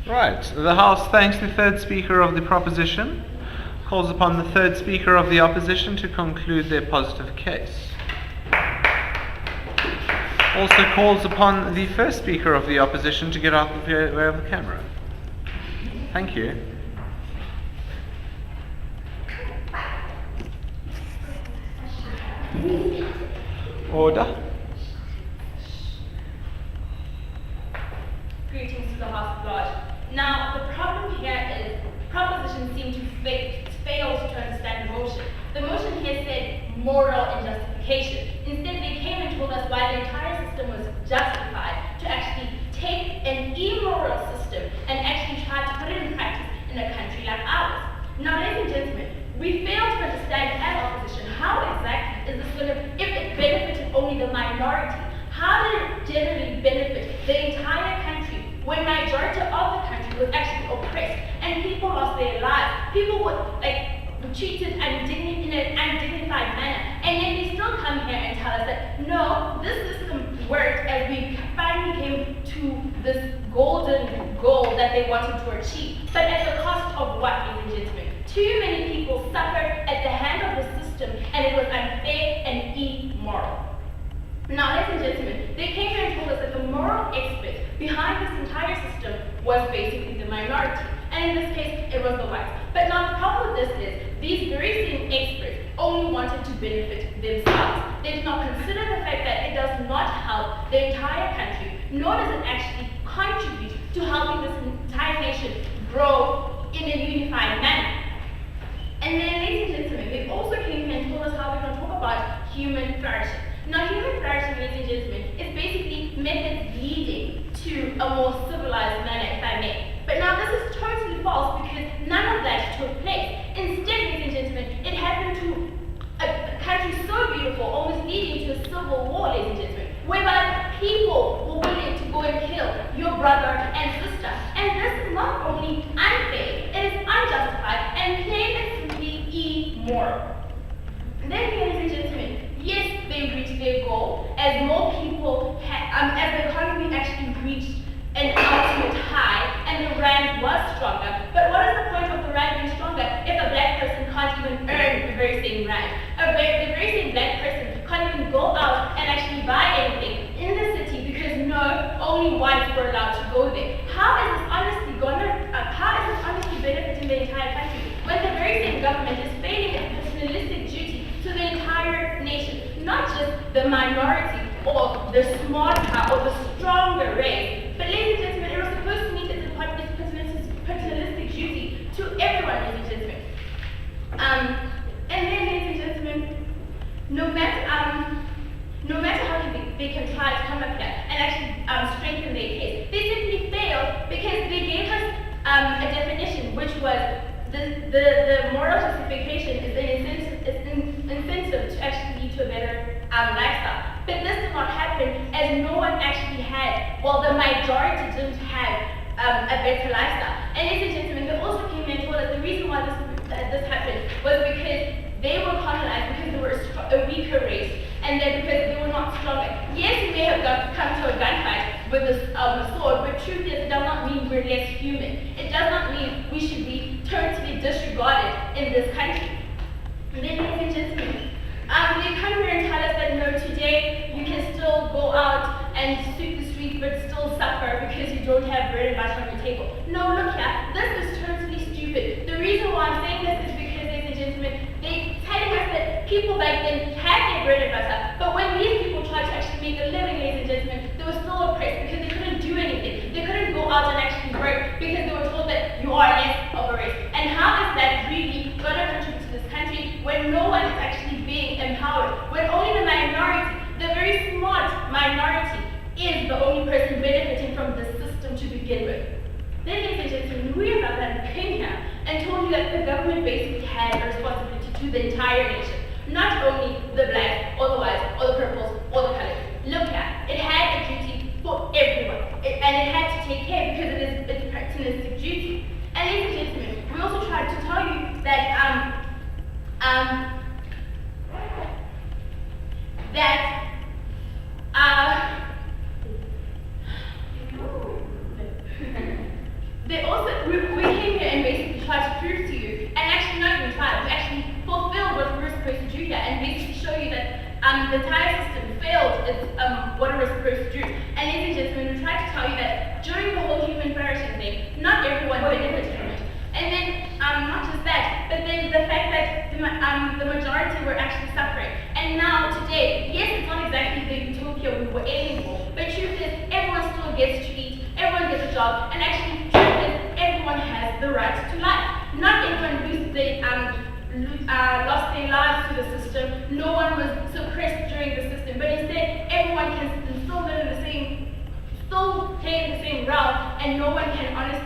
Right. The House thanks the third speaker of the proposition, calls upon the third speaker of the opposition to conclude their positive case. Also calls upon the first speaker of the opposition to get out of the way of the camera. Thank you. Order. Greetings to the House of Lords. Now, the problem here is proposition seem to fail to understand the motion. The motion here said moral injustification. Instead, they came and told us why the entire system was justified to actually take an immoral system and actually try to put it in practice in a country like ours. Now, ladies and gentlemen, we fail to understand as opposition how exactly is this going to, if it benefited only the minority, how did it generally benefit the entire country when majority of the country was actually oppressed and people lost their lives? People were treated in an undignified manner, and yet they still come here and tell us that no, this system worked as we finally came to this golden goal that they wanted to achieve. But at the cost of what, ladies and gentlemen? Too many people suffered at the hand of the system, and it was unfair and immoral. Now, ladies and gentlemen, they came here and told us that the moral expert behind this entire system was basically the minority, and in this case, it was the whites. But now the problem with this is, these very same experts only wanted to benefit themselves. They did not consider the fact that it does not help the entire country, nor does it actually contribute to helping this entire nation grow in a unified manner. And then, ladies and gentlemen, they also came here and told us how we're going to talk about human flourishing. Now, human flourishing, ladies and gentlemen, is basically methods leading to a more civilized manner, if I may. But now this is totally false because none of that took place. Instead, ladies and gentlemen, it happened to a country so beautiful, almost leading to a civil war, ladies and gentlemen, whereby people were willing to go and kill your brother and sister. And this is not only unfair, it is unjustified and plain and simply immoral. Then, ladies and gentlemen, yes, they reached their goal as more people, as the economy actually reached an ultimate high and the rand was stronger. But what is the point of the rand being stronger if a black person can't even earn the very same rand? The very same black person can't even go out and actually buy anything in the city because no, only whites were allowed to go there. How is this honestly benefiting the entire country when the very same government is failing its paternalistic duty to the entire nation, not just the minority or the smarter or the stronger race? But ladies and gentlemen, it was supposed to meet its paternalistic duty to everyone, ladies and gentlemen. And then, ladies and gentlemen, no matter how they can try to come up here and actually strengthen their case, they simply failed because they gave us a definition which was the moral justification is an incentive to actually lead to a better lifestyle. But this did not happen as no one actually had, well, the majority didn't have a better lifestyle. And ladies and gentlemen, they also came and told us the reason why this happened was because they were colonized because they were a weaker race and then because they were not stronger. Yes, we may have come to a gunfight with a sword, but truth is, it does not mean we're less human. It does not mean we should be totally disregarded in this country. And then, ladies and gentlemen, they come here and tell us that no, today you can still go out and sweep the streets but still suffer because you don't have bread and butter on your table. No, look here, this is totally stupid. The reason why I'm saying this is because, ladies and gentlemen, they're telling us that people back then had their bread and butter, but when these people tried to actually make a living, ladies and gentlemen, they were still oppressed because they couldn't do anything. They couldn't go out and actually work because they were told that you are less of a race. And how is that really going to contribute to this country when no one is actually being empowered? When only the minority, the very smart minority, is the only person benefiting from the system to begin with. Then, ladies and gentlemen, we as Apartheid came here and told you that the government basically had a responsibility to the entire nation, not only the blacks, or the whites, or the purples, or the colors. Look at it had a duty for everyone, and it had to take care because it is its paternalistic duty. And ladies and gentlemen, we also tried to tell you that we came here and basically tried to prove to you, and actually not even tried, we actually fulfilled what we were supposed to do here, and basically show you that the entire system failed what it was supposed to do. And ladies and gentlemen, we tried to tell you that during the whole human flourishing thing, not everyone benefited from it. And then not just that, but then the fact that the majority were actually suffering. And now today, yes, it's not exactly the utopia we were aiming for, but truth is everyone still gets to eat, everyone gets a job, and actually truth is everyone has the right to life. Not everyone lost their lives to the system, no one was suppressed during the system, but instead everyone can still live in the same, still play in the same realm, and no one can honestly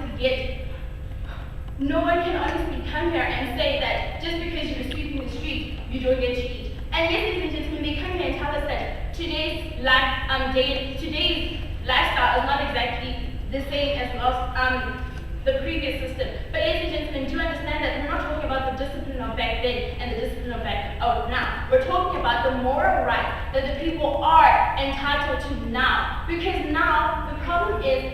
come here and say that just because you're sweeping the streets, you don't get to eat. And ladies and gentlemen, they come here and tell us that today's lifestyle is not exactly the same as the previous system. But ladies and gentlemen, do understand that we're not talking about the discipline of back then and the discipline of now. We're talking about the moral rights that the people are entitled to now. Because now the problem is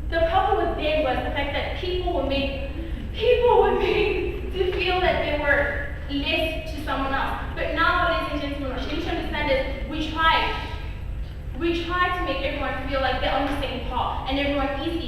the problem with then was the fact that people were made to feel that they were less to someone else. But now, ladies and gentlemen, what you need to understand is we try to make everyone feel like they're on the same par and everyone is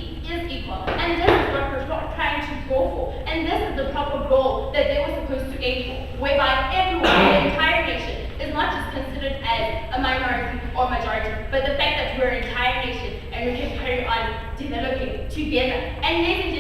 equal. And this is what we're trying to go for. And this is the proper goal that they were supposed to aim for, whereby everyone, the entire nation, is not just considered as a minority or majority, but the fact that we're an entire nation and we can carry on developing together. And ladies and